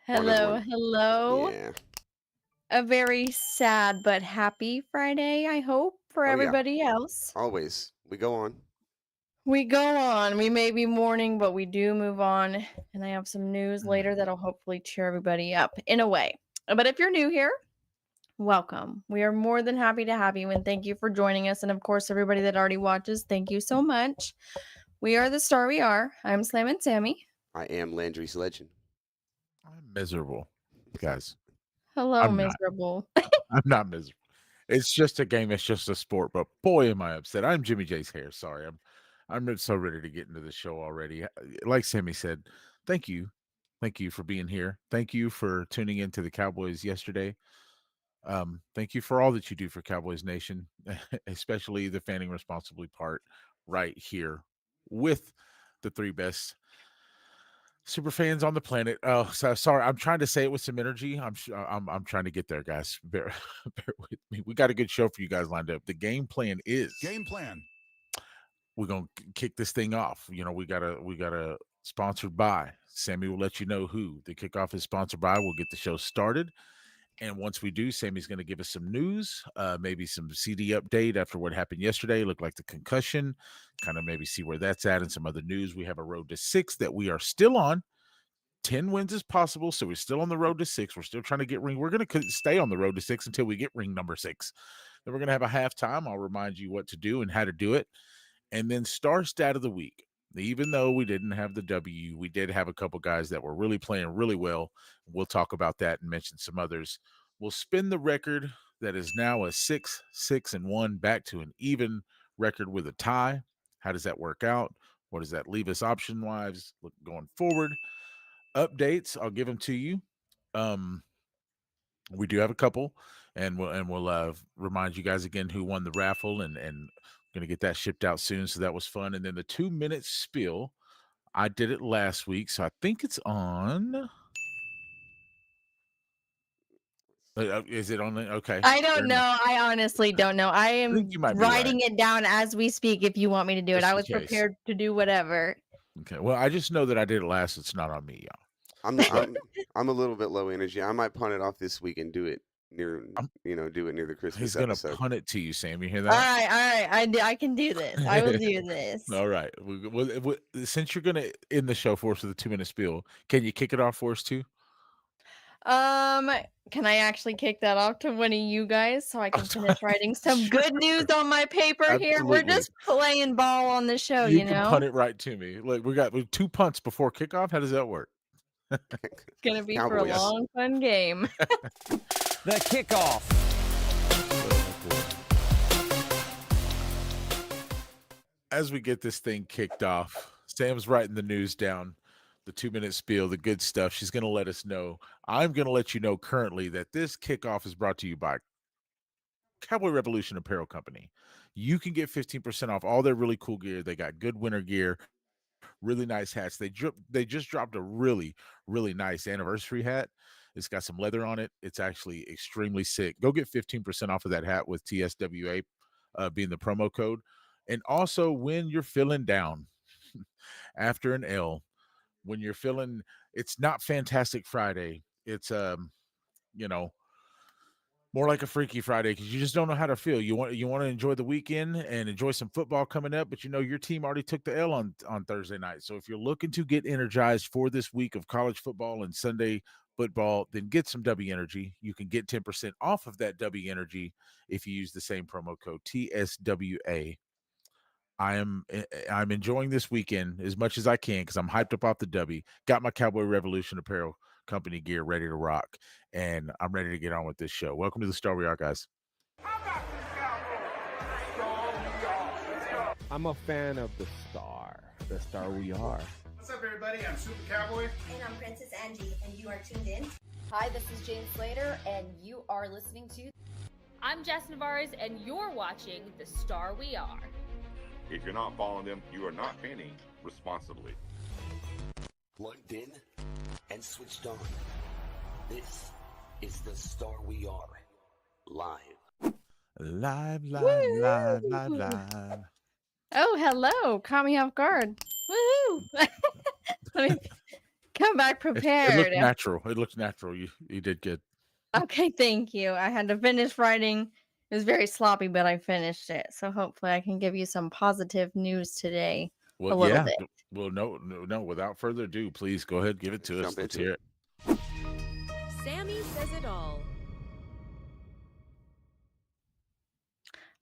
Morning, Hello, morning. hello. Yeah. A very sad but happy Friday, I hope, for Oh, yeah. everybody else. Always. We go on. We go on. We may be mourning, but we do move on. And I have some news later Mm. that'll hopefully cheer everybody up in a way. But if you're new here, welcome. We are more than happy to have you and thank you for joining us. And of course, everybody that already watches, thank you so much. We are the Star We Are. I'm Slam and Sammy. I am Landry's legend. I'm miserable, guys. Hello, I'm not. miserable. I'm not miserable. It's just a game. It's just a sport. But boy, am I upset. I'm Jimmy J's hair. Sorry. I'm so ready to get into the show already. Like Sammy said, thank you. Thank you for being here. Thank you for tuning into the Cowboys yesterday. Thank you for all that you do for Cowboys Nation, especially the fanning responsibly part right here with the three best super fans on the planet. Oh, so sorry. I'm trying to say it with some energy. I'm trying to get there, guys. Bear with me. We got a good show for you guys lined up. The game plan is Game plan. we're gonna kick this thing off. We gotta sponsored by. Sammy will let you know who. The kickoff is sponsored by. We'll get the show started. And once we do, Sammy's going to give us some news, maybe some CD update after what happened yesterday. Looked like the concussion, kind of maybe see where that's at and some other news. We have a road to 6 that we are still on. 10 wins is possible, so we're still on the road to 6. We're still trying to get ring. We're going to stay on the road to 6 until we get ring number 6. Then we're going to have a halftime. I'll remind you what to do and how to do it. And then star stat of the week. Even though we didn't have the W, we did have a couple guys that were really playing really well. We'll talk about that and mention some others. We'll spin the record that is now a 6-6-1 back to an even record with a tie. How does that work out? What does that leave us option-wise going forward? Updates, I'll give them to you. We do have a couple, and we'll remind you guys again who won the raffle, and going to get that shipped out soon. So that was fun. And then the 2-minute spiel, I did it last week, so I think it's on. Is it on? Okay, I fair don't enough. know. I honestly don't know. I I think am you might be right. writing it down as we speak if you want me to do it. Just I in was case. prepared to do whatever. Okay. Well, I just know that I did it last. It's not on me, y'all. I'm a little bit low energy. I might punt it off this week and do it near the Christmas He's gonna episode. punt it to you, Sam. You hear All that? right. I can do this. I will do this. All right. Since you're gonna end the show for us with a 2-minute spiel, can you kick it off for us too? Can I actually kick that off to one of you guys so I can finish writing some good news on my paper here? We're Absolutely. just playing ball on the show, You you can know? punt it right to me. Look, we got 2 punts before kickoff. How does that work? It's gonna be for a Cowboys. long, fun game. The kickoff. As we get this thing kicked off, Sam's writing the news down, the 2-minute spiel, the good stuff. She's going to let us know. I'm going to let you know currently that this kickoff is brought to you by Cowboy Revolution Apparel Company. You can get 15% off all their really cool gear. They got good winter gear, really nice hats. They just dropped a really, really nice anniversary hat. It's got some leather on it. It's actually extremely sick. Go get 15% off of that hat with TSWA being the promo code. And also, when you're feeling down after an L, when you're feeling it's not Fantastic Friday, it's more like a Freaky Friday because you just don't know how to feel. You want to enjoy the weekend and enjoy some football coming up, but your team already took the L on Thursday night. So if you're looking to get energized for this week of college football and Sunday football, then get some W Energy. You can get 10% off of that W Energy if you use the same promo code TSWA. I'm enjoying this weekend as much as I can because I'm hyped up off the W. Got my Cowboy Revolution Apparel Company gear ready to rock, and I'm ready to get on with this show. Welcome to the Star We Are, guys. I'm a fan of the Star We Are. What's up, everybody? I'm Super Cowboy. And I'm Princess Angie, and you are tuned in. Hi, this is Jane Slater, and you are listening to... I'm Jess Navarez, and you're watching The Star We Are. If you're not following them, you are not fanning responsibly. Plugged in and switched on. This is the Star We Are live. Live. Oh, hello. Caught me off guard. Woohoo. come back It prepared. looked natural. It looked natural. You did good. Okay, thank you. I had to finish writing. It was very sloppy, but I finished it. So hopefully I can give you some positive news today. A Well, little yeah. bit. Well, no. Without further ado, please go ahead, give it to us. Jump Let's into hear it. it. Sammy says it all.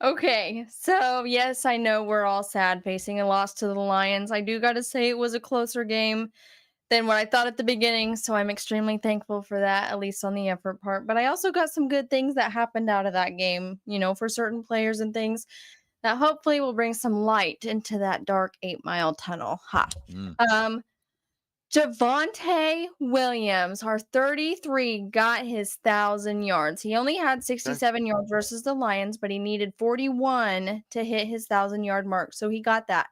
Okay, so yes, I know we're all sad facing a loss to the Lions. I do got to say it was a closer game than what I thought at the beginning, so I'm extremely thankful for that, at least on the effort part. But I also got some good things that happened out of that game, for certain players and things that hopefully will bring some light into that dark 8-mile tunnel. Ha. Mm. Javonte Williams, our 33, got his 1,000 yards. He only had 67 yards versus the Lions, but he needed 41 to hit his 1,000-yard mark. So he got that.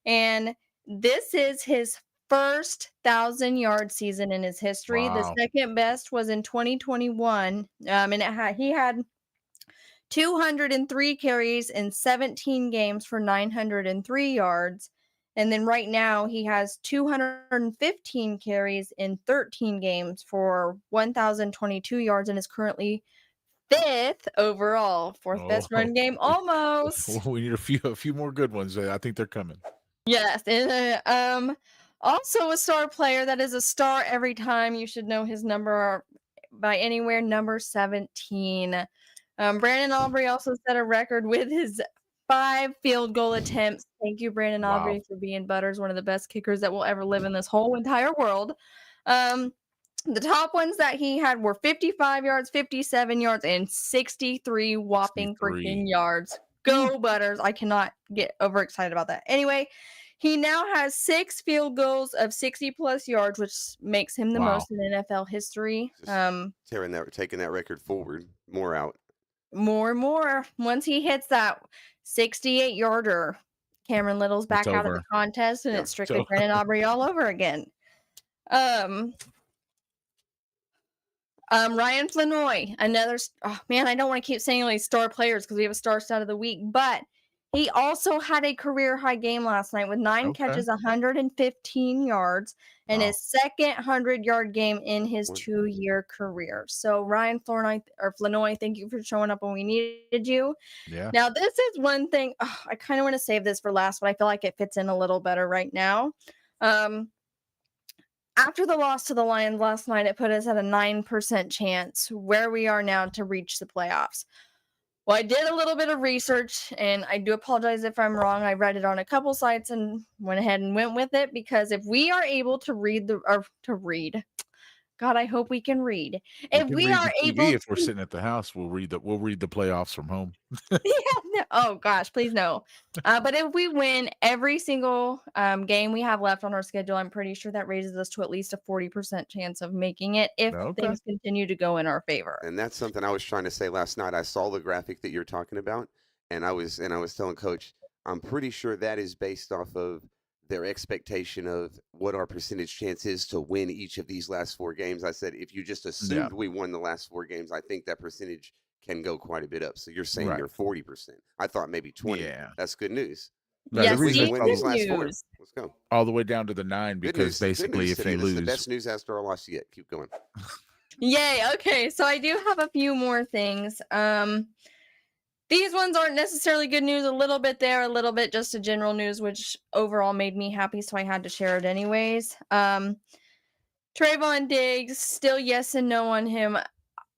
And this is his first 1,000-yard season in his history. Wow. The second best was in 2021. And he had 203 carries in 17 games for 903 yards. And then right now he has 215 carries in 13 games for 1,022 yards and is currently 5th overall. Fourth best Oh, run game almost. we need a few more good ones. I think they're coming. Yes. And also a star player that is a star every time. You should know his number by anywhere, number 17. Brandon Aubrey also set a record with his 5 field goal attempts. Thank you, Brandon Aubrey, for being Butters, one of the best kickers that will ever live in this whole entire world. The top ones that he had were 55 yards, 57 yards, and 63 whopping 63. freaking yards. Go, Butters. I cannot get overexcited about that. Anyway, he now has 6 field goals of 60-plus yards, which makes him the most in NFL history. Taking that record forward, more out. More and more. Once he hits that 68-yarder, Cameron Little's back out of the contest, and it's strictly Brandon Aubrey all over again. Ryan Flanoy, another. Oh man, I don't want to keep saying all these star players because we have a star stat of the week, but he also had a career high game last night with 9 catches, 115 yards, and his second 100-yard game in his 2-year career. So Ryan Flanoy, thank you for showing up when we needed you. Yeah. Now this is one thing. I kind of want to save this for last, but I feel like it fits in a little better right now. After the loss to the Lions last night, it put us at a 9% chance where we are now to reach the playoffs. Well, I did a little bit of research, and I do apologize if I'm wrong. I read it on a couple sites and went ahead and went with it, because if we are able to read God, I hope we can read. If we are able, if we're sitting at the house, we'll read the playoffs from home. Oh gosh, please no. But if we win every single game we have left on our schedule, I'm pretty sure that raises us to at least a 40% chance of making it if things continue to go in our favor. And that's something I was trying to say last night. I saw the graphic that you're talking about, and I was telling Coach, I'm pretty sure that is based off of their expectation of what our percentage chance is to win each of these last 4 games. I said, if you just assumed we won the last 4 games, I think that percentage can go quite a bit up. So you're saying you're 40%. I thought maybe 20. Yeah. That's good news. Yes, we can win these last 4. Let's go. All the way down to the 9, because basically if they lose. The best news after our loss yet. Keep going. Yay. Okay. So I do have a few more things. These ones aren't necessarily good news, a little bit there, a little bit just a general news, which overall made me happy, so I had to share it anyways. Trayvon Diggs, still yes and no on him.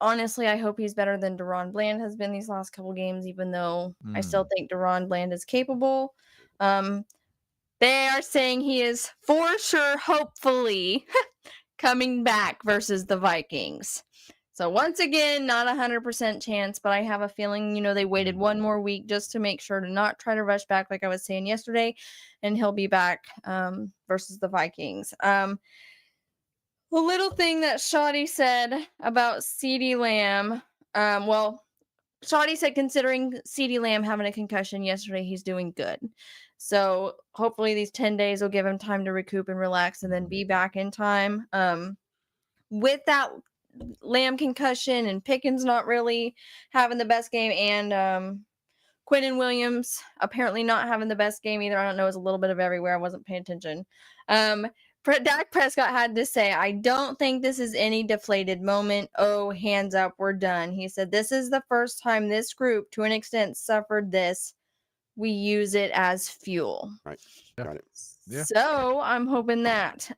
Honestly, I hope he's better than Deron Bland has been these last couple games, even though I still think Deron Bland is capable. They are saying he is for sure, hopefully, coming back versus the Vikings. So once again, not 100% chance, but I have a feeling, they waited one more week just to make sure to not try to rush back like I was saying yesterday, and he'll be back versus the Vikings. A little thing that Shoddy said about CeeDee Lamb. Shoddy said considering CeeDee Lamb having a concussion yesterday, he's doing good. So hopefully these 10 days will give him time to recoup and relax and then be back in time. With that Lamb concussion and Pickens not really having the best game, and Quinnen Williams apparently not having the best game either. I don't know. It's a little bit of everywhere. I wasn't paying attention. Dak Prescott had to say, I don't think this is any deflated moment. Oh, hands up, we're done. He said, this is the first time this group, to an extent, suffered this. We use it as fuel. Right. Got it. Yeah. So I'm hoping that.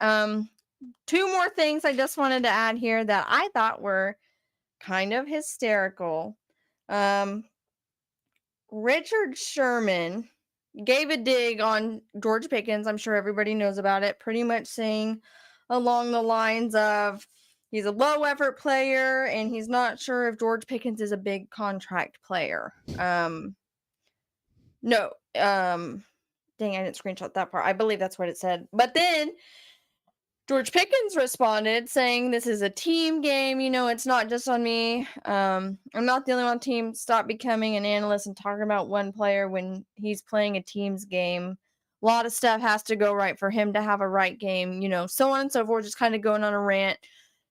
Two more things I just wanted to add here that I thought were kind of hysterical. Richard Sherman gave a dig on George Pickens. I'm sure everybody knows about it. Pretty much saying along the lines of he's a low effort player and he's not sure if George Pickens is a big contract player. No. Dang, I didn't screenshot that part. I believe that's what it said. But then George Pickens responded saying, this is a team game. You know, it's not just on me. I'm not the only one on the team. Stop becoming an analyst and talking about one player when he's playing a team's game. A lot of stuff has to go right for him to have a right game, you know, so on and so forth, just kind of going on a rant.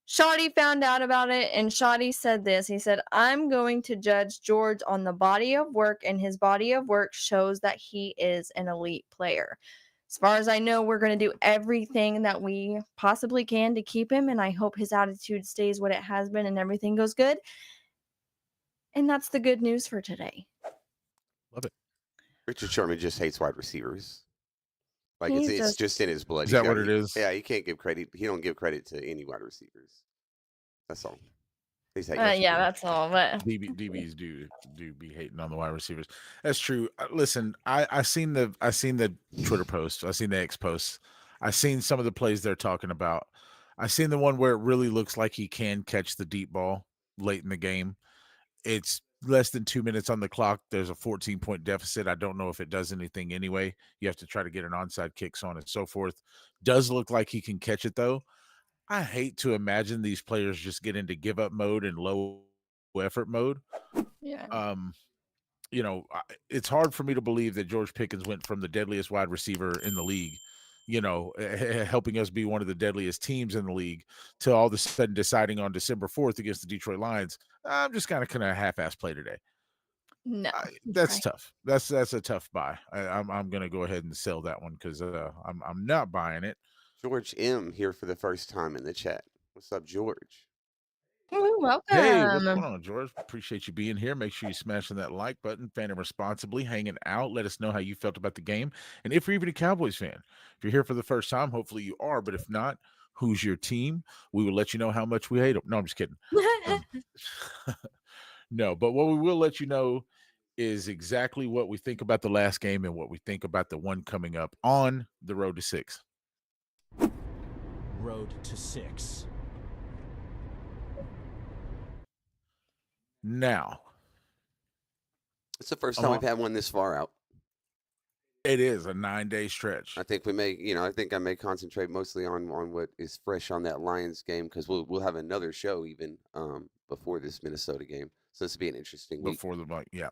Shoddy found out about it, and Shoddy said this. He said, I'm going to judge George on the body of work, and his body of work shows that he is an elite player. As far as I know, we're going to do everything that we possibly can to keep him, and I hope his attitude stays what it has been and everything goes good. And that's the good news for today. Love it. Richard Sherman just hates wide receivers. Like He's it's just in his blood. Is that what it is? Yeah, he can't give credit. He don't give credit to any wide receivers. That's all. He's yeah, that's all. But DBs do be hating on the wide receivers. That's true. Listen, I seen the Twitter post. I seen the X posts. I seen some of the plays they're talking about. I seen the one where it really looks like he can catch the deep ball late in the game. It's less than 2 minutes on the clock. There's a 14-point deficit. I don't know if it does anything anyway. You have to try to get an onside kick, so on and so forth. Does look like he can catch it though. I hate to imagine these players just get into give up mode and low effort mode. Yeah. You know, it's hard for me to believe that George Pickens went from the deadliest wide receiver in the league, you know, helping us be one of the deadliest teams in the league, to all of a sudden deciding on December 4th against the Detroit Lions, I'm just kind of half-ass play today. No, that's tough. That's a tough buy. I'm going to go ahead and sell that one because I'm not buying it. George M here for the first time in the chat. What's up, George? Ooh, welcome. Hey, what's going on, George? Appreciate you being here. Make sure you smashing that like button, fanning responsibly, hanging out. Let us know how you felt about the game. And if you're even a Cowboys fan, if you're here for the first time, hopefully you are. But if not, who's your team? We will let you know how much we hate them. No, I'm just kidding. No, but what we will let you know is exactly what we think about the last game and what we think about the one coming up on the road to 6. Road to 6. Now, it's the first time we've had one this far out. It is a 9-day stretch. I think we may, I think I may concentrate mostly on what is fresh on that Lions game, because we'll have another show even before this Minnesota game. So this will be an interesting week. Before the yeah.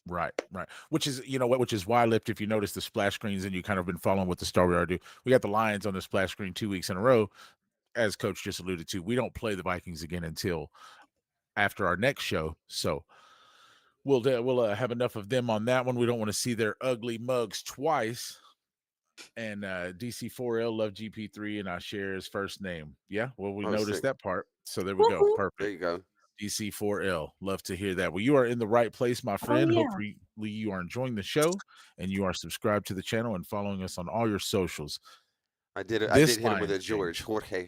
Right. Which is, which is why, Lift, if you notice the splash screens and you kind of been following what the TheStarWeAre do, we got the Lions on the splash screen 2 weeks in a row. As Coach just alluded to, we don't play the Vikings again until after our next show. So we'll have enough of them on that one. We don't want to see their ugly mugs twice. And DC4L love GP3 and I share his first name. Yeah, well, we noticed that part. So there we go. Perfect. There you go. DC4L. Love to hear that. Well, you are in the right place, my friend. Oh, yeah. Hopefully you are enjoying the show and you are subscribed to the channel and following us on all your socials. I did hit him with a George. Jorge.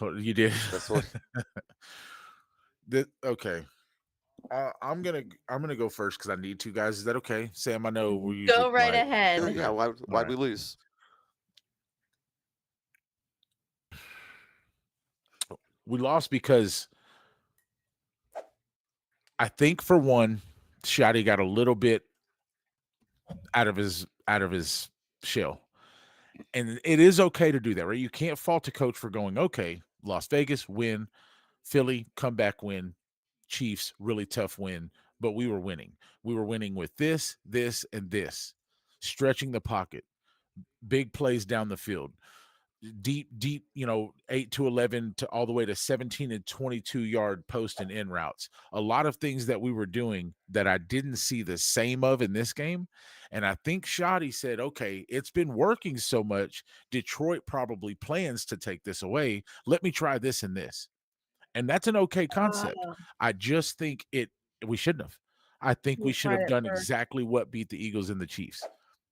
You did? That's what. Okay. I'm gonna go first because I need to, guys. Is that okay? Sam, I know we go right ahead. Yeah, why'd we lose? We lost because I think, for one, Shotty got a little bit out of his shell. And it is okay to do that, right? You can't fault a coach for going, okay, Las Vegas win, Philly comeback win, Chiefs really tough win, but we were winning. We were winning with this, and this, stretching the pocket, big plays down the field, deep, 8 to 11 to all the way to 17 and 22 yard post and in routes. A lot of things that we were doing that I didn't see the same of in this game. And I think Shoddy said, okay, it's been working so much. Detroit probably plans to take this away. Let me try this and this. And that's an okay concept. I just think we shouldn't have. I think we should have done exactly what beat the Eagles and the Chiefs.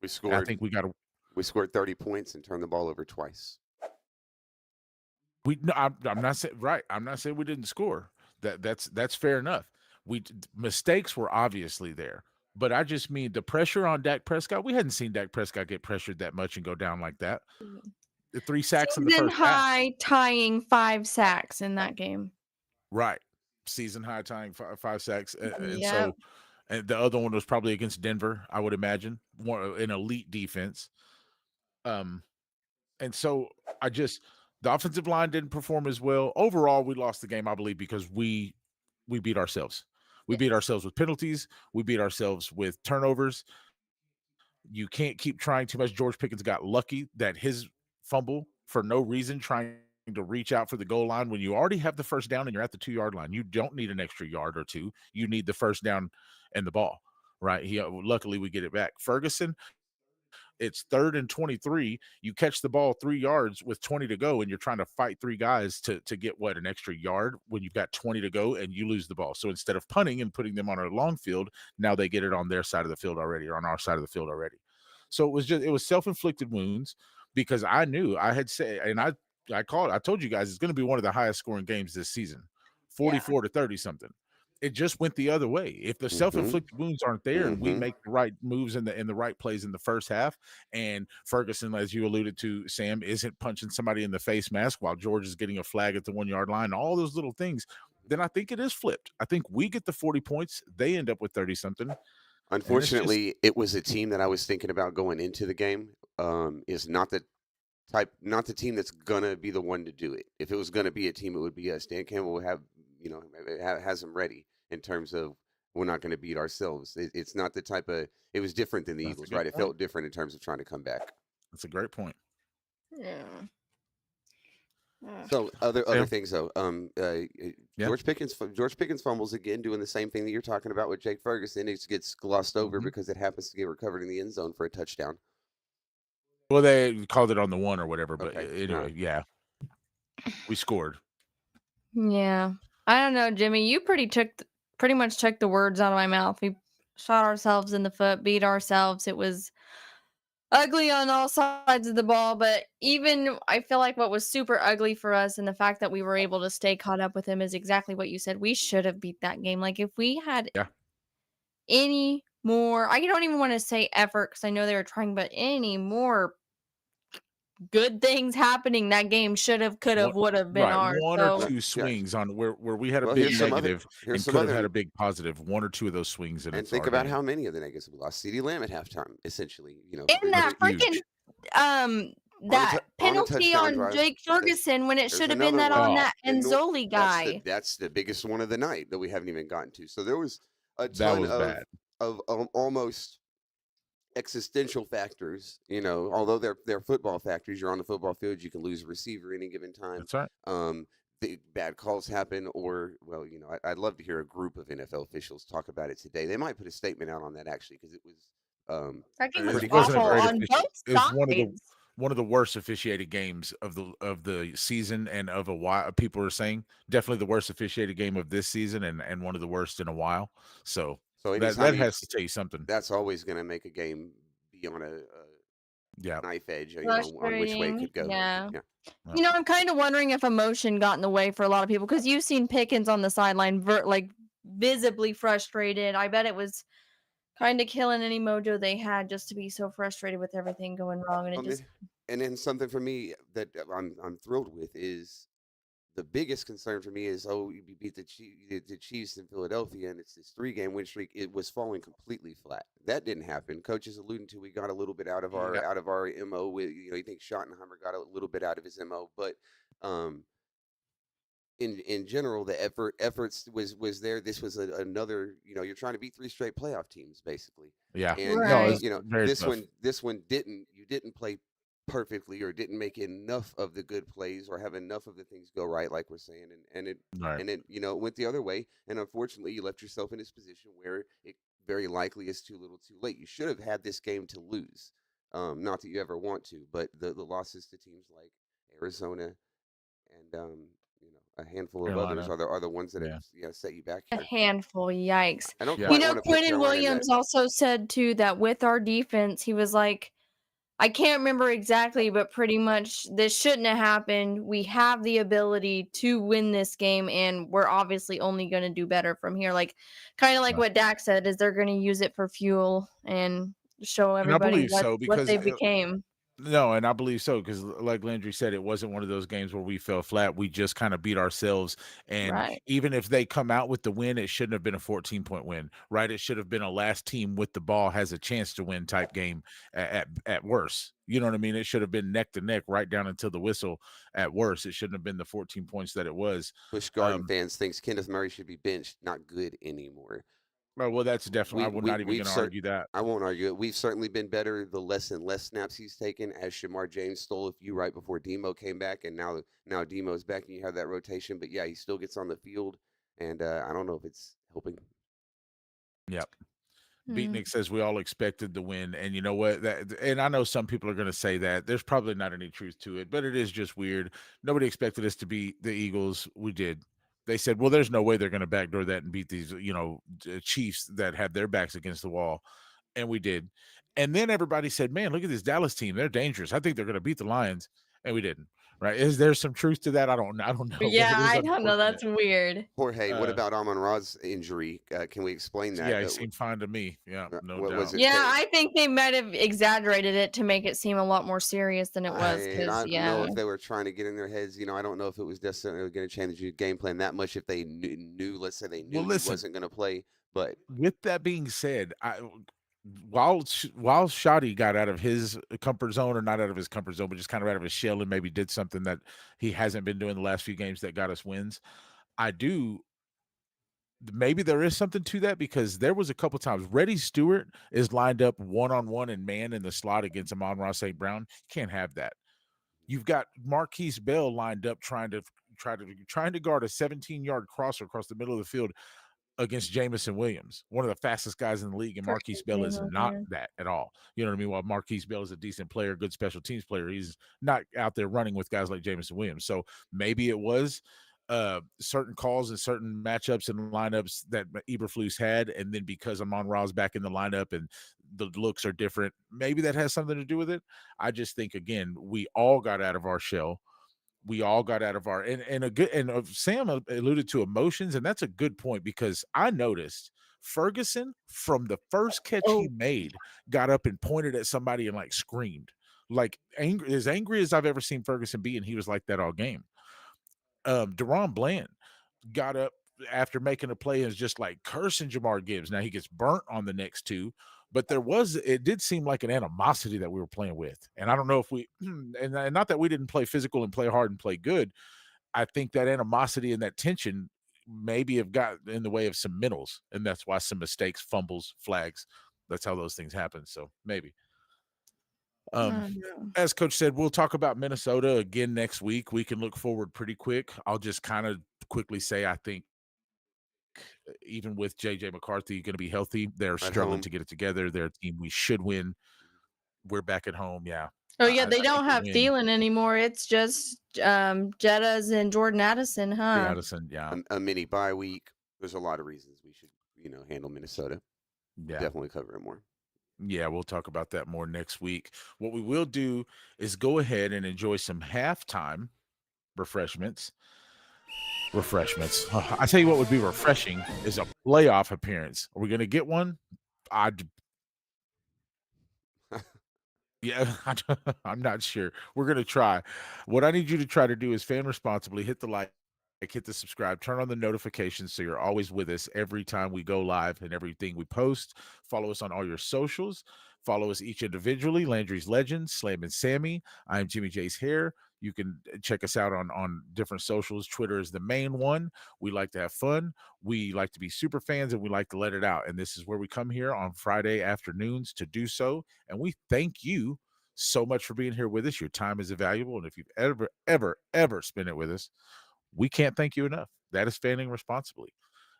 We scored. I think we scored 30 points and turned the ball over twice. I'm not saying right. I'm not saying we didn't score. That's fair enough. Mistakes were obviously there, but I just mean the pressure on Dak Prescott. We hadn't seen Dak Prescott get pressured that much and go down like that. The 3 sacks in the first half. Tying 5 sacks in that game. Right, season high tying 5 sacks, and so. And the other one was probably against Denver, I would imagine, an elite defense. And so the offensive line didn't perform as well. Overall, we lost the game, I believe, because we beat ourselves. We beat ourselves with penalties. We beat ourselves with turnovers. You can't keep trying too much. George Pickens got lucky that his fumble for no reason, trying to reach out for the goal line when you already have the first down and you're at the 2-yard line. You don't need an extra yard or two. You need the first down and the ball, right? Luckily we get it back. Ferguson, it's 3rd and 23. You catch the ball 3 yards with 20 to go, and you're trying to fight 3 guys to get an extra yard when you've got 20 to go and you lose the ball. So instead of punting and putting them on a long field, now they get it on their side of the field already, or on our side of the field already. So it was self-inflicted wounds, because I knew I had said, and I told you guys it's going to be one of the highest scoring games this season, 44 to 30 something. It just went the other way. If the self-inflicted wounds aren't there and we make the right moves in the right plays in the first half, and Ferguson, as you alluded to, Sam, isn't punching somebody in the face mask while George is getting a flag at the 1-yard line, all those little things, then I think it is flipped. I think we get the 40 points. They end up with 30 something. Unfortunately, it was a team that I was thinking about going into the game. Is not the team that's gonna be the one to do it. If it was gonna be a team, it would be us. Dan Campbell will has them ready in terms of we're not going to beat ourselves. It's not the type of. It was different than the Eagles, right? It felt different in terms of trying to come back. That's a great point. Yeah. So other things though. George Pickens fumbles again, doing the same thing that you're talking about with Jake Ferguson. It gets glossed over because it happens to get recovered in the end zone for a touchdown. Well, they called it on the 1 or whatever, but anyway, yeah, we scored. Yeah, I don't know, Jimmy. You pretty much took the words out of my mouth. We shot ourselves in the foot, beat ourselves. It was ugly on all sides of the ball, but even I feel like what was super ugly for us, and the fact that we were able to stay caught up with him, is exactly what you said. We should have beat that game. Like, if we had any more, I don't even want to say effort, because I know they were trying, but any more good things happening, that game should have, could have, would have been ours. One or two swings on where we had a big negative and could have had a big positive. 1 or 2 of those swings, and think about how many of the negatives we lost. CeeDee Lamb at halftime, essentially. And that freaking that penalty on Jake Ferguson, when it should have been that on that Enzoli guy. That's the biggest one of the night that we haven't even gotten to. So there was a ton of almost existential factors, although they're football factors. You're on the football field, you can lose a receiver any given time. That's right. The bad calls happen, or I'd love to hear a group of NFL officials talk about it today. They might put a statement out on that, actually, because it was that game was awful on both sides. One of the worst officiated games of the season and of a while. People are saying definitely the worst officiated game of this season, and one of the worst in a while. So that has to tell you something. That's always going to make a game be on a knife edge, on which way it could go. Yeah. I'm kind of wondering if emotion got in the way for a lot of people, because you've seen Pickens on the sideline, visibly frustrated. I bet it was kind of killing any mojo they had, just to be so frustrated with everything going wrong. And then something for me that I'm thrilled with is, the biggest concern for me is, we beat the Chiefs in Philadelphia, and it's this 3-game win streak. It was falling completely flat. That didn't happen. Coach is alluding to, we got a little bit out of our MO. With you think Schottenheimer got a little bit out of his MO, but in general, the efforts was there. This was another. You're trying to beat 3 straight playoff teams, basically. Yeah. And this one didn't. You didn't play perfectly or didn't make enough of the good plays or have enough of the things go right, like we're saying, Right. and it it went the other way, and unfortunately you left yourself in this position where it very likely is too little, too late. You should have had this game to lose. Not that you ever want to, but the losses to teams like Arizona and a handful of others Carolina. are the ones that have Yeah. set you back A here. handful, yikes. I don't Yeah. You quite know, want to put Quentin Carolina in that. Williams also said too that with our defense, he was like, I can't remember exactly, but pretty much this shouldn't have happened. We have the ability to win this game, and we're obviously only going to do better from here. Like, kind of like Right. what Dak said, is they're going to use it for fuel and show And I everybody believe so what because they became. no, and I believe so because, like Landry said, it wasn't one of those games where we fell flat. We just kind of beat ourselves. And Right. even if they come out with the win, it shouldn't have been a 14-point win, right? It should have been a last team with the ball has a chance to win type game at worst. You know what I mean? It should have been neck to neck right down until the whistle at worst. It shouldn't have been the 14 points that it was. Busch Garden fans thinks Kenneth Murray should be benched, not good anymore. Well, that's definitely, I would not even going to argue that. I won't argue it. We've certainly been better the less and less snaps he's taken, as Shamar James stole a few right before Demo came back, and now Demo's back, and you have that rotation. But yeah, he still gets on the field, and I don't know if it's helping. Yep. Beatnik says we all expected the win, and you know what? And I know some people are going to say that there's probably not any truth to it, but it is just weird. Nobody expected us to beat the Eagles. We did. They said, well, there's no way they're going to backdoor that and beat these, Chiefs that have their backs against the wall, and we did. And then everybody said, man, look at this Dallas team. They're dangerous. I think they're going to beat the Lions, and we didn't. Right? Is there some truth to that? I don't know. Yeah, But it is I don't know. That's unfortunate. weird. Jorge, what about Amon Ra's injury? Can we explain that? Yeah, it seemed fine to me. Yeah, no what doubt. was it? Yeah, I think they might have exaggerated it to make it seem a lot more serious than it was. I Because don't know if they were trying to get in their heads. I don't know if it was necessarily going to change the game plan that much if they knew let's say they knew he wasn't going to play. But with that being said, while Shoddy got out of his comfort zone, or not out of his comfort zone, but just kind of out of his shell and maybe did something that he hasn't been doing the last few games that got us wins, maybe there is something to that because there was a couple times Reddy Stewart is lined up one-on-one and man in the slot against Amon-Ra St. Brown. You can't have that. You've got Marquise Bell lined up trying to guard a 17-yard crosser across the middle of the field against Jamison Williams, one of the fastest guys in the league, and Marquise Bell is not that at all. You know what I mean? While Marquise Bell is a decent player, good special teams player, he's not out there running with guys like Jamison Williams. So maybe it was certain calls and certain matchups and lineups that Eberflus had, and then because Amon-Ra's back in the lineup and the looks are different, maybe that has something to do with it. I just think, again, we all got out of our shell. We all got out of our Sam alluded to emotions, and that's a good point because I noticed Ferguson from the first catch he made got up and pointed at somebody and like screamed, like as angry as I've ever seen Ferguson be, and he was like that all game. Deron Bland got up after making a play and is just like cursing Jamar Gibbs. Now he gets burnt on the next two, but it did seem like an animosity that we were playing with. And I don't know if and not that we didn't play physical and play hard and play good. I think that animosity and that tension maybe have got in the way of some middles. And that's why some mistakes, fumbles, flags, that's how those things happen. So maybe. As Coach said, we'll talk about Minnesota again next week. We can look forward pretty quick. I'll just kind of quickly say, I think even with JJ McCarthy going to be healthy, they're struggling to get it together. They're a team we should win. We're back at home. Yeah. Oh yeah, they don't have Thielen anymore. It's just Jettas and Jordan Addison, huh? Addison, yeah. A mini bye week. There's a lot of reasons we should, handle Minnesota. Yeah. Definitely cover it more. Yeah, we'll talk about that more next week. What we will do is go ahead and enjoy some halftime refreshments. I tell you what would be refreshing is a playoff appearance. Are we going to get one? Yeah, I'm not sure. We're going to try. What I need you to try to do is fan responsibly, hit the like, hit the subscribe, turn on the notifications so you're always with us every time we go live and everything we post. Follow us on all your socials. Follow us each individually. Landry's Legends, Slam and Sammy. I'm Jimmy J's Hair. You can check us out on different socials. Twitter is the main one. We like to have fun. We like to be super fans, and we like to let it out. And this is where we come here on Friday afternoons to do so. And we thank you so much for being here with us. Your time is invaluable. And if you've ever spent it with us, we can't thank you enough. That is fanning responsibly,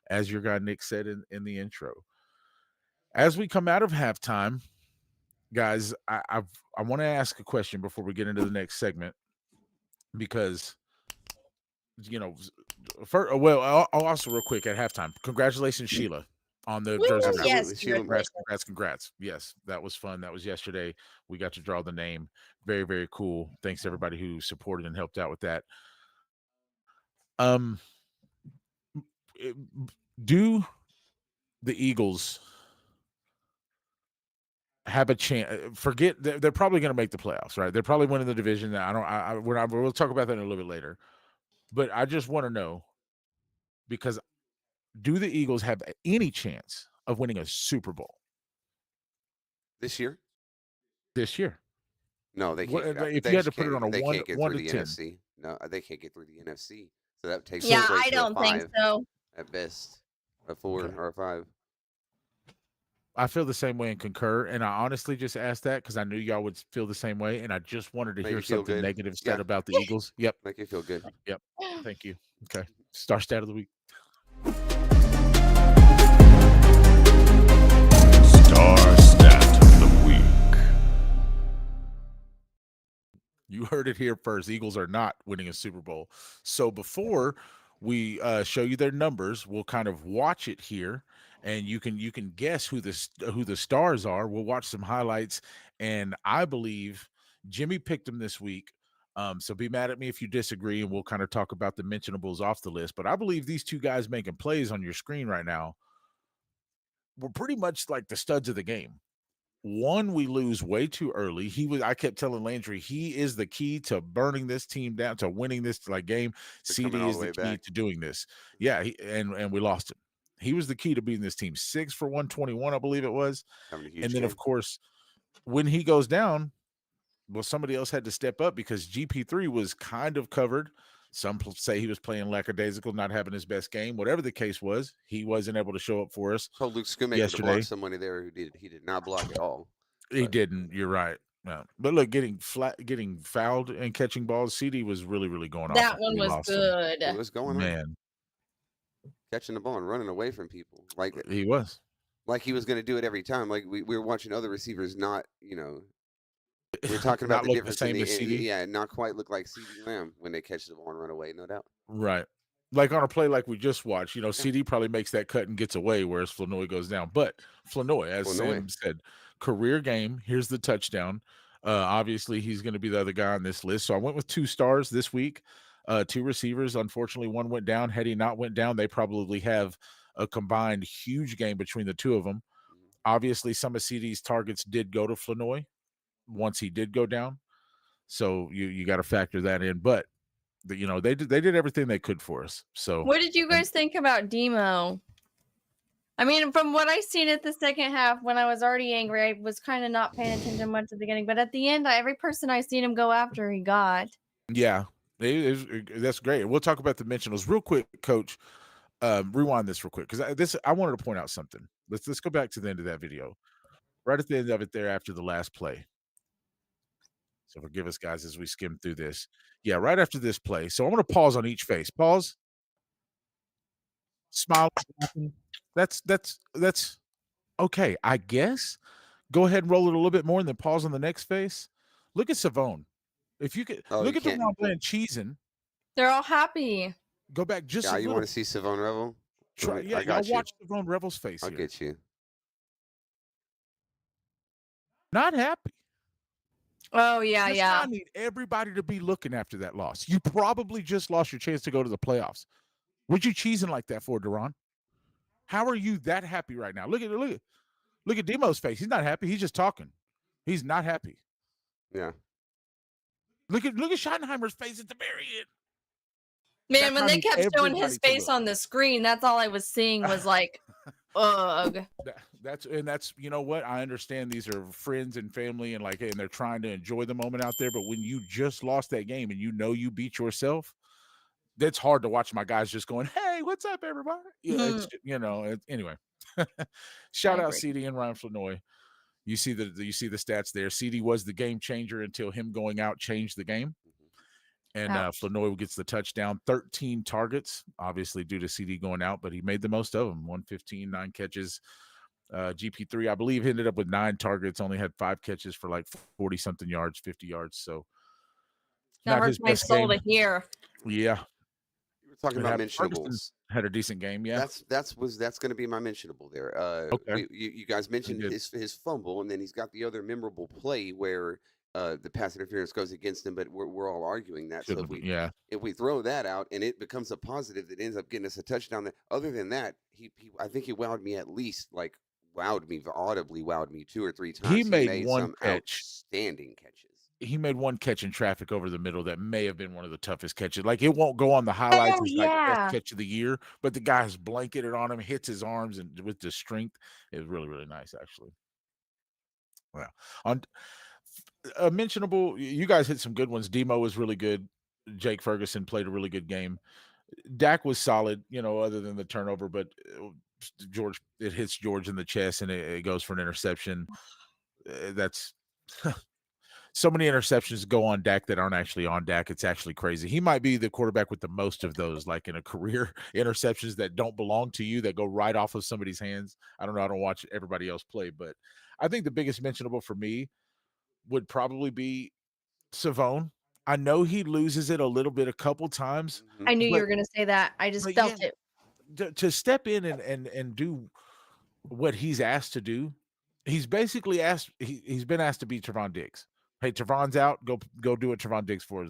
as your guy Nick said in the intro. As we come out of halftime, guys, I want to ask a question before we get into the next segment, because I'll also real quick at halftime. Congratulations, Sheila, on the jersey. Yes, Congrats. Yes, that was fun. That was yesterday. We got to draw the name. Very, very cool. Thanks to everybody who supported and helped out with that. Do the Eagles have a chance? Forget they're probably going to make the playoffs, right? They're probably winning the division. We'll talk about that in a little bit later. But I just want to know, because do the Eagles have any chance of winning a Super Bowl this year? This year? No, they can't. If you had to put it on a they 1 can't get to through the 10. NFC. No, they can't get through the NFC. So that takes Yeah, them straight I to don't a 5 think so. at best, a 4 or a 5. I feel the same way and concur. And I honestly just asked that because I knew y'all would feel the same way. And I just wanted to Make hear you feel something good. negative said Yeah. about the Eagles. Yep. Make you feel good. Yep. Thank you. Okay. Star stat of the week. Star stat of the week. You heard it here first. Eagles are not winning a Super Bowl. So before we show you their numbers, we'll kind of watch it here, and you can guess who the stars are. We'll watch some highlights, and I believe Jimmy picked them this week. So be mad at me if you disagree, and we'll kind of talk about the mentionables off the list. But I believe these two guys making plays on your screen right now were pretty much like the studs of the game. One, we lose way too early. I kept telling Landry, he is the key to burning this team down, to winning this game. CD is the key to doing this. Yeah, and we lost him. He was the key to beating this team. 6 for 121, I believe it was. And then, of course, when he goes down, well, somebody else had to step up because GP3 was kind of covered. Some say he was playing lackadaisical, not having his best game. Whatever the case was, he wasn't able to show up for us. Told Luke Skumaker to block somebody there who he did not block at all. He didn't. You're right. No. But look, getting fouled and catching balls, CD was really, really going off. That one was good. It was going on. Man. Catching the ball and running away from people. Like he was. Like he was going to do it every time. Like we were watching other receivers not, we're talking about the difference in the not quite look like CD Lamb when they catch the ball and run away, no doubt. Right. Like on a play like we just watched, CD probably makes that cut and gets away, whereas Flanoy goes down. But Flanoy, as Sam said, career game. Here's the touchdown. Obviously, he's going to be the other guy on this list. So I went with 2 stars this week, 2 receivers. Unfortunately, one went down. Had he not went down, they probably have a combined huge game between the two of them. Obviously, some of CD's targets did go to Flanoy once he did go down. So you got to factor that in. But they did everything they could for us. So what did you guys think about Demo? I mean, from what I seen at the second half, when I was already angry, I was kind of not paying attention much at the beginning. But at the end, every person I seen him go after, he got. Yeah, that's great. We'll talk about the mentionals real quick, Coach. Rewind this real quick because I wanted to point out something. Let's go back to the end of that video. Right at the end of it there after the last play. So forgive us, guys, as we skim through this. Yeah, right after this play. So I'm going to pause on each face. Pause. Smile. That's okay, I guess. Go ahead and roll it a little bit more and then pause on the next face. Look at Savone. If you could look at the one playing cheesing. They're all happy. Go back just a little. You want to see Savone Revel? I watch Savone Revel's face. I'll get you. Not happy. Oh, yeah, yeah. I need everybody to be looking after that loss. You probably just lost your chance to go to the playoffs. What you cheesing like that for, Deron? How are you that happy right now? Look at Demo's face. He's not happy. He's just talking. He's not happy. Yeah. Look at Schottenheimer's face at the very end. Man, when they kept showing his face on the screen, that's all I was seeing was like, ugh. That's you know what? I understand these are friends and family and they're trying to enjoy the moment out there. But when you just lost that game and you beat yourself, that's hard to watch my guys just going, hey, what's up, everybody? Yeah, anyway. Shout out CD and Ryan Flanoy. You see the stats there. CD was the game changer until him going out changed the game. And Flanoy gets the touchdown. 13 targets, obviously due to CD going out, but he made the most of them. 115, 9 catches. GP3, I believe, ended up with 9 targets, only had 5 catches for like 40-something yards, 50 yards. So that not hurts his my best soul game. to hear. Yeah. You were talking about mentionables. Had a decent game, yeah. That's going to be my mentionable there. Okay. You guys mentioned his fumble, and then he's got the other memorable play where the pass interference goes against him, but we're all arguing that. So if we throw that out and it becomes a positive that ends up getting us a touchdown, other than that, I think he wowed me at least audibly wowed me 2 or 3 times. He made one some catch. outstanding catches. He made one catch in traffic over the middle that may have been one of the toughest catches. Like, it won't go on the highlights as like best catch of the year, but the guy's blanketed on him, hits his arms, and with the strength, it was really, really nice, actually. Well, on mentionable, you guys hit some good ones. Demo was really good. Jake Ferguson played a really good game. Dak was solid, other than the turnover, but it hits George in the chest and it goes for an interception. That's so many interceptions go on Dak that aren't actually on Dak. It's actually crazy. He might be the quarterback with the most of those, like in a career, interceptions that don't belong to you, that go right off of somebody's hands. I don't know. I don't watch everybody else play, but I think the biggest mentionable for me would probably be Savone. I know he loses it a little bit a couple times. I knew you were going to say that. I just felt it. To step in and do what he's asked to do, he's basically he's been asked to be Trevon Diggs. Hey, Trevon's out. Go do what Trevon Diggs for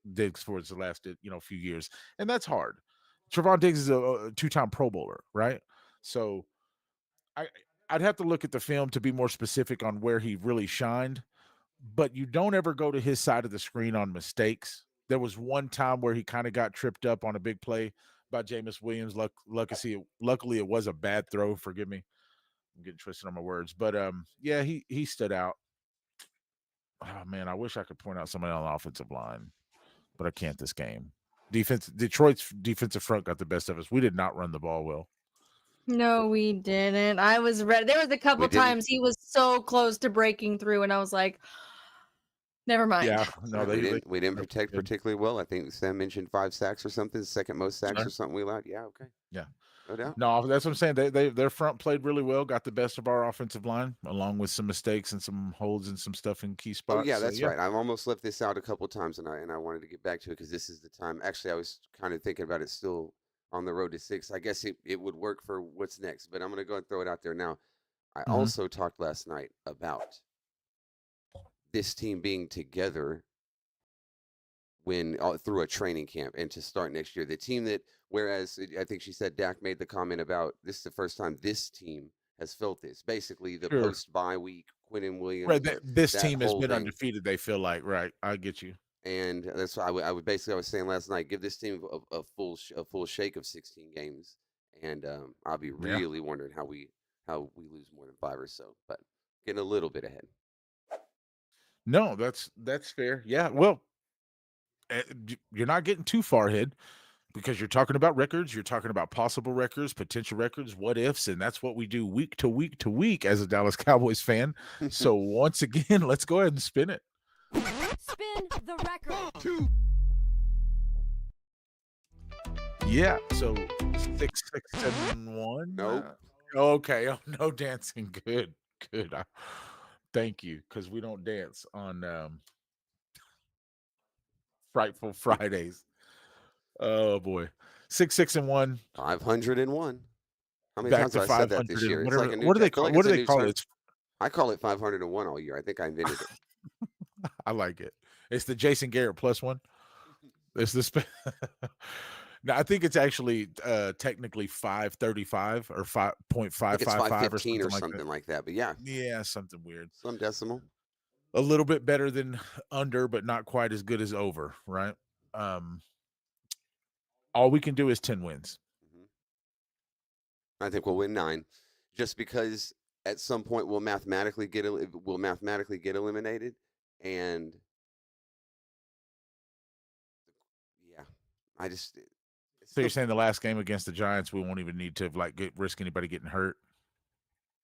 the last few years, and that's hard. Trevon Diggs is a 2-time Pro Bowler, right? So I'd have to look at the film to be more specific on where he really shined. But you don't ever go to his side of the screen on mistakes. There was one time where he kind of got tripped up on a big play by Jameis Williams. Luckily, it was a bad throw. Forgive me. I'm getting twisted on my words. But, yeah, he stood out. Oh, man, I wish I could point out somebody on the offensive line, but I can't this game. Detroit's defensive front got the best of us. We did not run the ball well. No, we didn't. I was ready. There was a couple times he was so close to breaking through, and I was like, never mind. Yeah, no, we didn't protect particularly well. I think Sam mentioned 5 sacks or something, second most sacks or something we allowed. Yeah, okay. Yeah. No doubt. No, that's what I'm saying. Their front played really well, got the best of our offensive line, along with some mistakes and some holds and some stuff in key spots. Oh, yeah, that's right. I've almost left this out a couple of times, and I wanted to get back to it because this is the time. Actually, I was kind of thinking about it still on the road to 6. I guess it would work for what's next, but I'm going to go and throw it out there now. I also talked last night about this team being together through a training camp and to start next year. The team that, whereas I think she said Dak made the comment about this is the first time this team has felt this. Basically, the post-bye week, Quinnen Williams. Right, this team has been undefeated, they feel like. Right, I get you. And that's why I was saying last night, give this team a full shake of 16 games, and I'll be really wondering how we lose more than 5 or so. But getting a little bit ahead. No, that's fair. Yeah, well, you're not getting too far ahead because you're talking about records, you're talking about possible records, potential records, what ifs, and that's what we do week to week to week as a Dallas Cowboys fan. So once again, let's go ahead and spin it. Spin the record. Yeah, so 6, 6, 7, 1. Nope. Okay. Oh, no dancing. Good. Thank you, because we don't dance on Frightful Fridays. Oh boy, 6, 6, and 1. 501. How many Back times to have I said that this year? Whatever, It's like what do they call? What do they call it? I call it 501 all year. I think I invented it. I like it. It's the Jason Garrett plus one. It's this. No, I think it's actually technically 535 or 5.555 or something like that. But yeah, something weird. Some decimal. A little bit better than under, but not quite as good as over. Right. All we can do is 10 wins. I think we'll win 9, just because at some point we'll mathematically get eliminated, and I just. So you're saying the last game against the Giants, we won't even need to risk anybody getting hurt?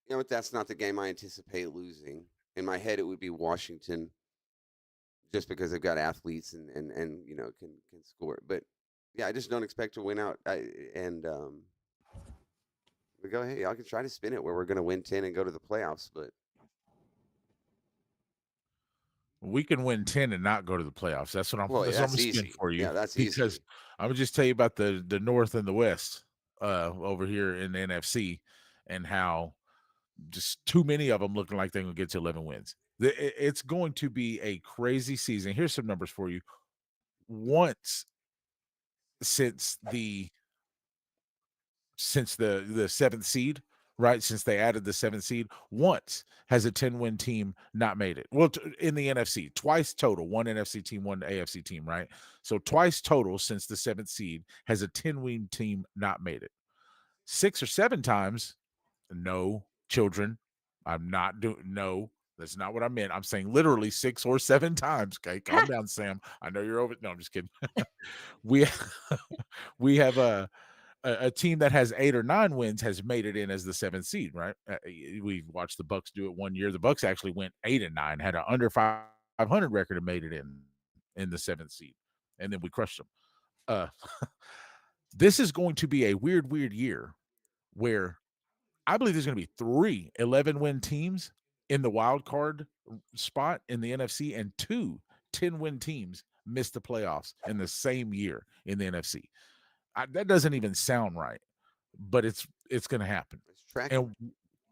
You know what? That's not the game I anticipate losing. In my head, it would be Washington, just because they've got athletes and can score. But yeah, I just don't expect to win out. We go ahead. Y'all can try to spin it where we're going to win 10 and go to the playoffs, but We can win 10 and not go to the playoffs. That's what I'm. Well, that's what I'm that's gonna spin easy. for you. Yeah, that's because easy. I'm gonna just tell you about the North and the West over here in the NFC, and how just too many of them looking like they're gonna get to 11 wins. It's going to be a crazy season. Here's some numbers for you. Once since the seventh seed, right? Since they added the seventh seed, once has a 10-win team not made it. Well, in the NFC, twice total. One NFC team, one AFC team, right? So twice total since the seventh seed has a 10-win team not made it. 6 or 7 times, no, children. I'm not doing no. That's not what I meant. I'm saying literally 6 or 7 times. Okay, calm down, Sam. I know you're over. No, I'm just kidding. we have a team that has 8 or 9 wins has made it in as the 7th seed, right? We watched the Bucks do it one year. The Bucks actually went 8-9, had an under 500 record and made it in the 7th seed, and then we crushed them. This is going to be a weird year where I believe there's going to be 3 11-win teams in the wild card spot in the NFC, and 2 10-win teams miss the playoffs in the same year in the NFC. That doesn't even sound right, but it's going to happen. And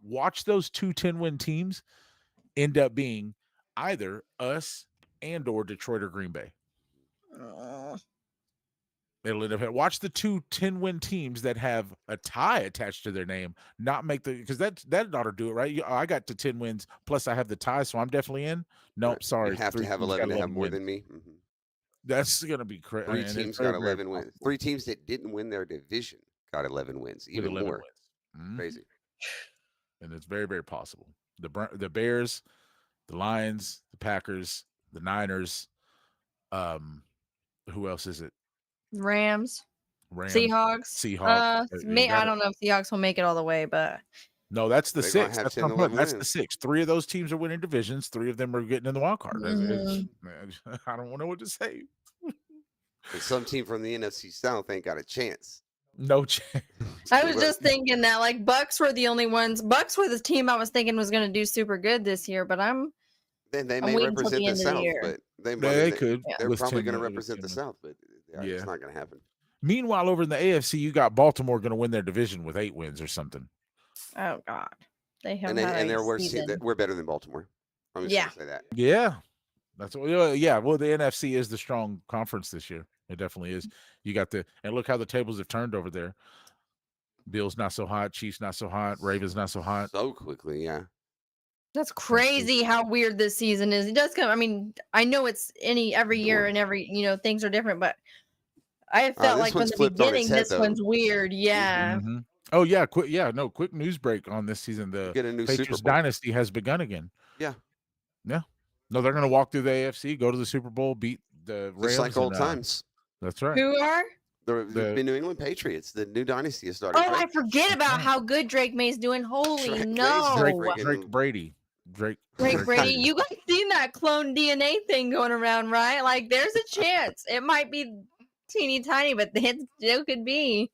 watch those 2 10-win teams end up being either us and or Detroit or Green Bay. It'll end up, watch the 2 10-win teams that have a tie attached to their name not make the, because that ought to do it, right? I got to 10 wins plus I have the tie, so I'm definitely in. Nope, right. sorry. You have to have 11 to have more than me. Mm-hmm. That's going to be crazy. 3 teams got 11 wins. 3 teams that didn't win their division got 11 wins, even 11 more. Wins. Mm-hmm. Crazy. And it's very, very possible. The Bears, the Lions, the Packers, the Niners. Who else is it? Rams. Seahawks. I don't know if Seahawks will make it all the way, but no, that's the 6. That's the 6. 3 of those teams are winning divisions. 3 of them are getting in the wild card. Mm-hmm. I don't know what to say. And some team from the NFC South ain't got a chance. No chance. I was just thinking that, like, Bucks were the only ones. Bucks were the team I was thinking was going to do super good this year, but Then they may represent the South, but they could. Yeah. They're probably going to represent the South, but it's not going to happen. Meanwhile, over in the AFC, you got Baltimore going to win their division with 8 wins or something. Oh God, they have they're worse. We're better than Baltimore. I'm just going to say that. Yeah, that's what. Yeah, well, the NFC is the strong conference this year. It definitely is. You got and look how the tables have turned over there. Bills not so hot, Chiefs not so hot, Ravens not so hot. So quickly, yeah. That's crazy how weird this season is. It does come. I mean, I know it's every year and every things are different, but I felt like from the beginning this one's weird. Yeah. Mm-hmm. Oh yeah, quick news break on this season. The Patriots dynasty has begun again. Yeah. Yeah. No, they're going to walk through the AFC, go to the Super Bowl, beat the Rams. Just like old times. That's right. Who are? The New England Patriots. The new dynasty has started. Oh, I forget about how good Drake May's doing. Holy no. Drake Brady. Drake Brady. You guys seen that clone DNA thing going around, right? Like, there's a chance. It might be teeny tiny, but it still could be.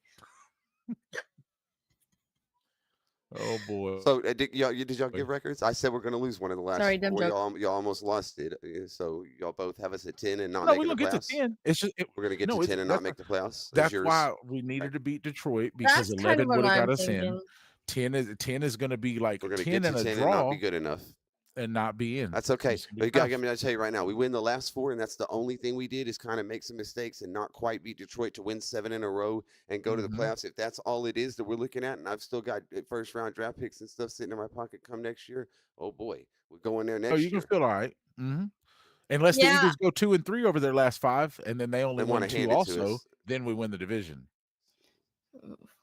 Oh boy! So did y'all give records? I said we're going to lose one of the last. Sorry, dumb joke. Y'all almost lost it. So y'all both have us at 10 and not no, making the playoffs. Get to 10. It's just we're going to get to 10 and not make the playoffs. That's why we needed to beat Detroit, because 11 would have got us in. 10 is going to be like we're going to 10 get to 10 and not be good enough. And not be in. That's okay. But I mean, I tell you right now, we win the last 4, and that's the only thing we did is kind of make some mistakes and not quite beat Detroit to win 7 in a row and go to the playoffs. If that's all it is that we're looking at, and I've still got first round draft picks and stuff sitting in my pocket come next year, oh boy, we're going there next year. Oh, you can feel all right. Mm-hmm. Unless the Eagles go 2-3 over their last 5, and then they only won 2 also, then we win the division.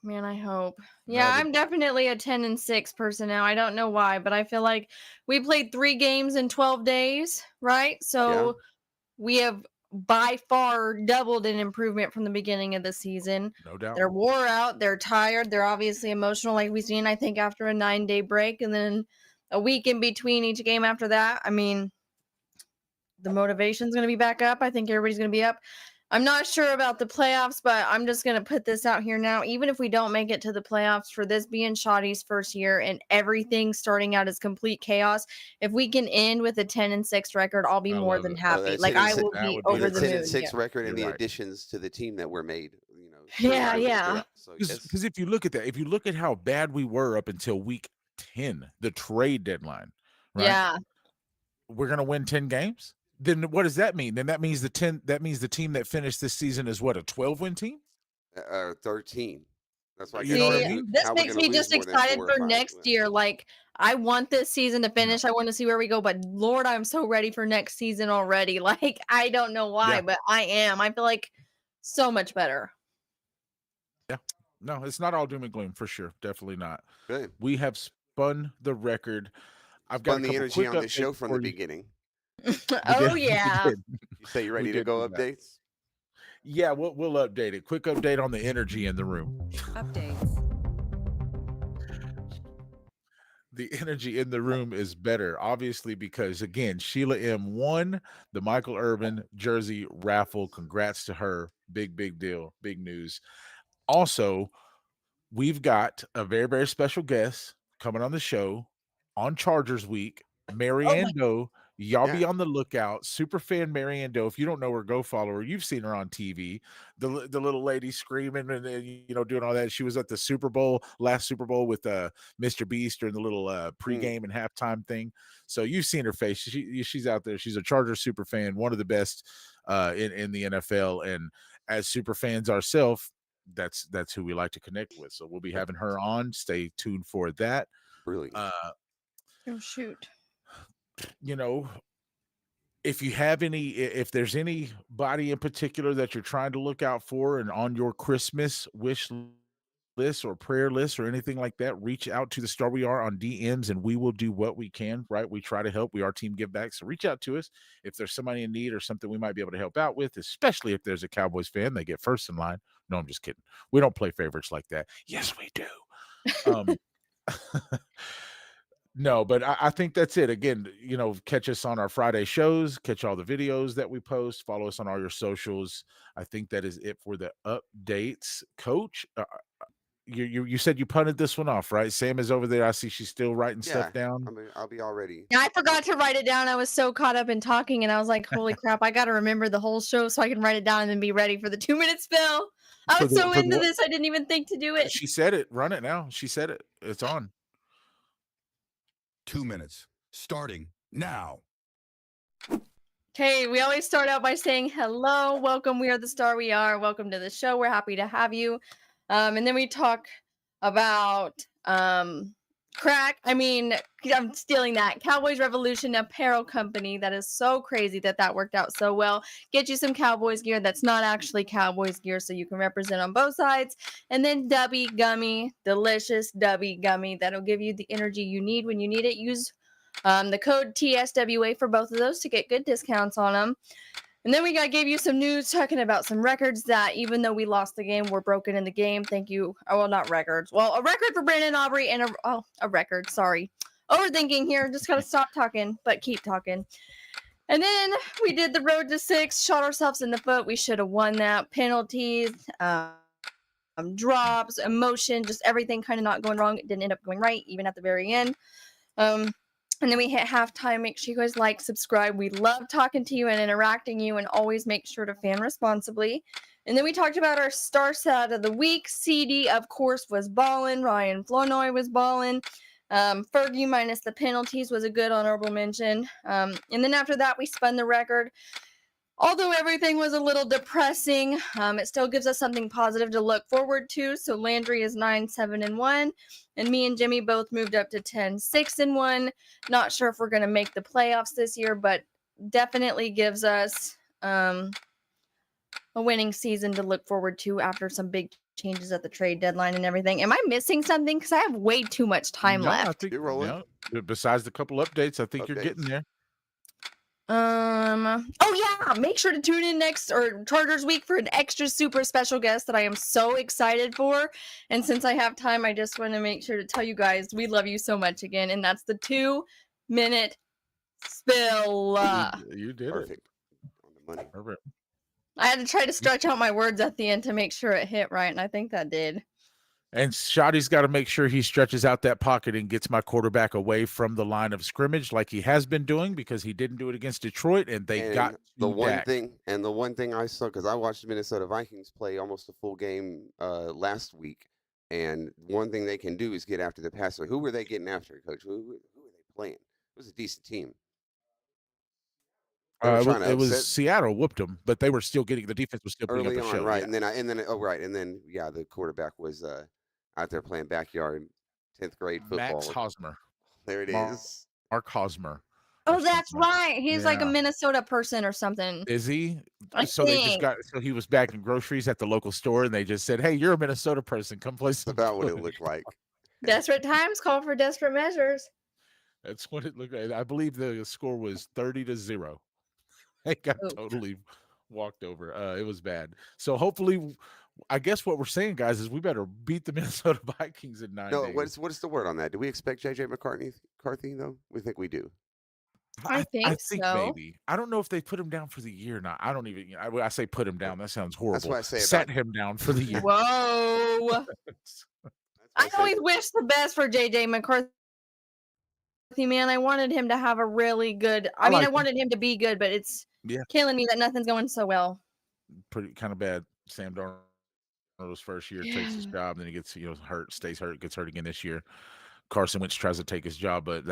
Man, I hope. Yeah, I'm definitely a 10-6 person now. I don't know why, but I feel like we played 3 games in 12 days, right? So we have by far doubled in improvement from the beginning of the season. No doubt. They're wore out. They're tired. They're obviously emotional, like we've seen, I think, after a 9-day break and then a week in between each game after that. I mean, the motivation's going to be back up. I think everybody's going to be up. I'm not sure about the playoffs, but I'm just going to put this out here now. Even if we don't make it to the playoffs, for this being Shotty's first year and everything starting out as complete chaos, if we can end with a 10-6 record, I'll be more than happy. Like, I will be over the moon. 10-6 record and the additions to the team that were made. You know. Yeah. Because if you look at that, if you look at how bad we were up until week 10, the trade deadline, right? Yeah. We're gonna win 10 games. Then what does that mean? Then that means the team that finished this season is what, a 12-win team? 13. That's why. You know what I mean? This makes me just excited for next year. Like, I want this season to finish. I want to see where we go. But Lord, I'm so ready for next season already. Like, I don't know why, but I am. I feel like so much better. Yeah. No, it's not all doom and gloom for sure. Definitely not. Good. We have spun the record. I've spun got the energy on the show from the beginning. Oh, yeah. You say you're ready to go updates? Yeah, we'll update it. Quick update on the energy in the room. Updates. The energy in the room is better, obviously, because, again, Sheila M won the Michael Urban jersey raffle. Congrats to her. Big deal. Big news. Also, we've got a very, very special guest coming on the show on Chargers Week, Marianne Doe. Y'all be on the lookout. Super fan Marianne Doe. If you don't know her, go follow her. You've seen her on TV. The little lady screaming and doing all that. She was at the Super Bowl, last Super Bowl with Mr. Beast during the little pregame and halftime thing. So you've seen her face. She's out there. She's a Chargers super fan, one of the best in the NFL. And as super fans ourselves, that's who we like to connect with. So we'll be having her on. Stay tuned for that. Really? Oh, shoot. If there's anybody in particular that you're trying to look out for and on your Christmas wish list or prayer list or anything like that, reach out to TheStarWeAre on DMs and we will do what we can, right? We try to help. We are Team Give Back. So reach out to us if there's somebody in need or something we might be able to help out with, especially if there's a Cowboys fan, they get first in line. No, I'm just kidding. We don't play favorites like that. Yes, we do. No, but I think that's it. Again, catch us on our Friday shows, catch all the videos that we post, follow us on all your socials. I think that is it for the updates. Coach, you said you punted this one off, right? Sam is over there. I see she's still writing stuff down. I'll be all ready. Yeah, I forgot to write it down. I was so caught up in talking, and I was like, holy crap, I got to remember the whole show so I can write it down and then be ready for the 2-minute spill. I was so into this, I didn't even think to do it. She said it. Run it now. She said it. It's on. 2 minutes, starting now. Okay, we always start out by saying hello, welcome. We are TheStarWeAre. Welcome to the show. We're happy to have you. And then we talk about crack. I mean, I'm stealing that. Cowboys Revolution Apparel Company. That is so crazy that worked out so well. Get you some Cowboys gear that's not actually Cowboys gear so you can represent on both sides. And then Debby Gummy, delicious Debby Gummy. That'll give you the energy you need when you need it. Use the code TSWA for both of those to get good discounts on them. And then we gave you some news talking about some records that even though we lost the game, were broken in the game. Thank you. Oh, well, not records. Well, a record for Brandon Aubrey and a record. Sorry. Overthinking here. Just got to stop talking, but keep talking. And then we did the road to 6, shot ourselves in the foot. We should have won that. Penalties, drops, emotion, just everything kind of not going wrong. It didn't end up going right, even at the very end. And then we hit halftime. Make sure you guys like, subscribe. We love talking to you and interacting you, and always make sure to fan responsibly. And then we talked about our star set of the week. CD, of course, was ballin'. Ryan Flournoy was ballin'. Fergie minus the penalties was a good honorable mention. And then after that, we spun the record. Although everything was a little depressing, it still gives us something positive to look forward to. So Landry is 9-7-1, and me and Jimmy both moved up to 10-6-1. Not sure if we're going to make the playoffs this year, but definitely gives us a winning season to look forward to after some big changes at the trade deadline and everything. Am I missing something? Because I have way too much time left. I think, besides the couple updates, I think you're getting there. Oh yeah, make sure to tune in next or Chargers week for an extra super special guest that I am so excited for. And since I have time, I just want to make sure to tell you guys we love you so much again, and that's the 2-minute spill. You did Perfect. On the money. Perfect. I had to try to stretch out my words at the end to make sure it hit right, and I think that did. And Shotty's got to make sure he stretches out that pocket and gets my quarterback away from the line of scrimmage like he has been doing, because he didn't do it against Detroit, and they got the one Dak. thing. And the one thing I saw, because I watched the Minnesota Vikings play almost a full game last week, and one thing they can do is get after the passer. Who were they getting after, Coach? Who were they playing? It was a decent team. It was Seattle whooped them, but they were still getting, the defense was still early putting up a on, show, right? yeah. And then the quarterback was out there playing backyard 10th grade football. Max Hosmer. There it is. Mark Hosmer. Oh, that's right. He's like a Minnesota person or something. Is he? I so think. So he was bagging groceries at the local store, and they just said, "Hey, you're a Minnesota person. Come play some." That's about what it looked like. Desperate times call for desperate measures. That's what it looked like. I believe the score was 30-0. They got totally walked over. It was bad. So hopefully, I guess what we're saying, guys, is we better beat the Minnesota Vikings in 9 days. What is the word on that? Do we expect JJ McCarthy though? We think we do. I think so. Maybe. I don't know if they put him down for the year or not. I don't even. I say put him down. That sounds horrible. That's why I say set him down for the year. Whoa! I always wish the best for JJ McCarthy. Man, I wanted him to have a really good. I wanted him to be good, but it's killing me that nothing's going so well. Pretty kind of bad. Sam Darnold's first year takes his job, then he gets hurt, stays hurt, gets hurt again this year. Carson Wentz tries to take his job, but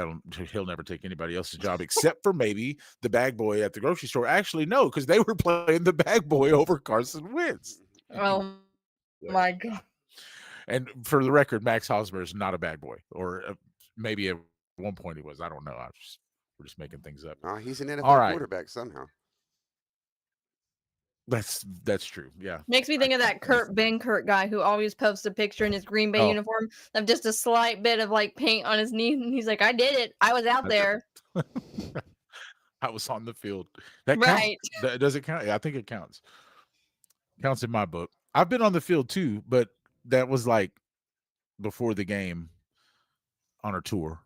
he'll never take anybody else's job except for maybe the bag boy at the grocery store. Actually, no, because they were playing the bag boy over Carson Wentz. Oh my God! And for the record, Max Hosmer is not a bag boy, or maybe at one point he was. I don't know. We're just making things up. He's an NFL quarterback somehow. That's true. Yeah. Makes me think of that Kurt Benkert guy who always posts a picture in his Green Bay uniform of just a slight bit of like paint on his knee, and he's like, "I did it. I was out there. I was on the field." That right? Counts. Does it count? Yeah, I think it counts. Counts in my book. I've been on the field too, but that was like before the game on a tour.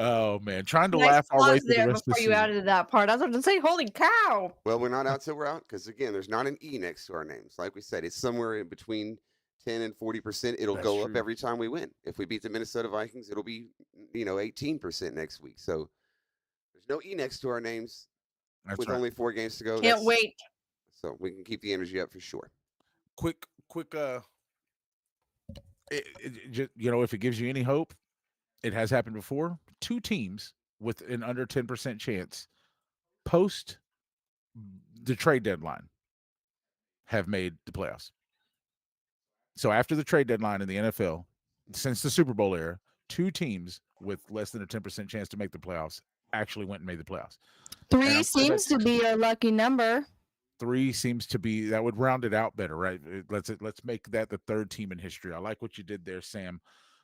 Oh man, trying to laugh our way through the rest before of the you added that part. I was going to say, "Holy cow!" Well, we're not out till we're out, because again, there's not an E next to our names. Like we said, it's somewhere in between 10 and 40%. It'll go up every time we win. If we beat the Minnesota Vikings, it'll be 18% next week. So there's no E next to our names. With only 4 games to go. Can't wait. So we can keep the energy up for sure. Quick. If it gives you any hope, it has happened before. 2 teams with an under 10% chance post the trade deadline have made the playoffs. So after the trade deadline in the NFL, since the Super Bowl era, 2 teams with less than a 10% chance to make the playoffs actually went and made the playoffs. 3 seems to be a lucky number. 3 seems to be, that would round it out better, right? Let's make that the 3rd team in history. I like what you did there, Sam.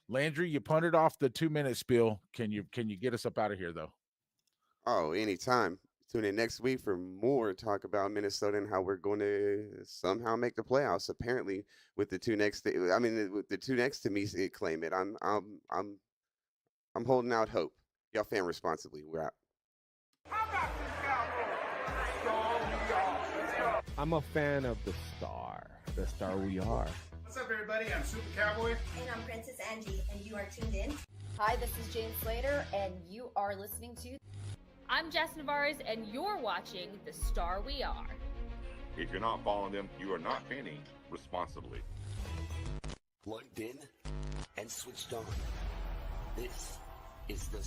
Landry, you punted off the 2-minute spiel. Can you get us up out of here though? Oh, anytime. Tune in next week for more talk about Minnesota and how we're going to somehow make the playoffs. Apparently, with the 2 next, with the 2 next to me, claim it. I'm holding out hope. Y'all fan responsibly. We're out. I'm a fan of the Star we are. What's up, everybody? I'm Super Cowboy. And I'm Princess Angie, and you are tuned in. Hi, this is Jane Slater, and you are listening to... I'm Jess Navarez, and you're watching The Star We Are. If you're not following them, you are not fanning responsibly. Plugged in and switched on. This is the